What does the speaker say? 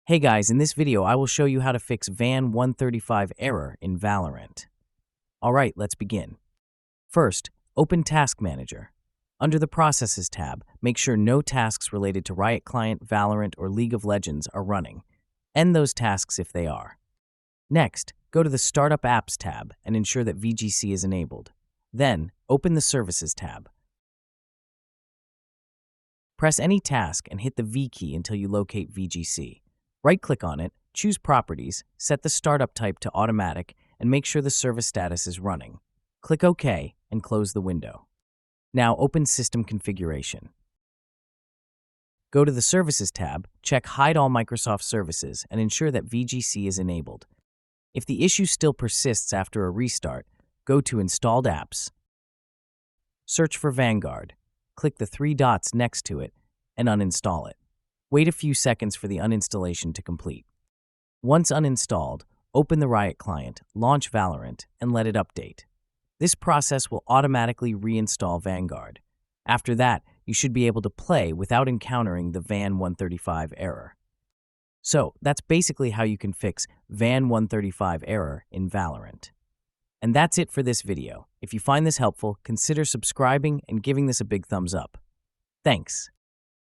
Hey guys, in this video I will show you how to fix VAN 135 error in Valorant. Alright, let's begin. First, open Task Manager. Under the Processes tab, make sure no tasks related to Riot Client, Valorant, or League of Legends are running. End those tasks if they are. Next, go to the Startup Apps tab and ensure that VGC is enabled. Then, open the Services tab. Press any task and hit the V key until you locate VGC. Right-click on it, choose Properties, set the startup type to Automatic, and make sure the service status is running. Click OK and close the window. Now open System Configuration. Go to the Services tab, check Hide All Microsoft Services, and ensure that VGC is enabled. If the issue still persists after a restart, go to Installed Apps. Search for Vanguard. Click the three dots next to it and uninstall it. Wait a few seconds for the uninstallation to complete. Once uninstalled, open the Riot client, launch Valorant, and let it update. This process will automatically reinstall Vanguard. After that, you should be able to play without encountering the VAN 135 error. So, that's basically how you can fix VAN 135 error in Valorant. And that's it for this video. If you find this helpful, consider subscribing and giving this a big thumbs up. Thanks.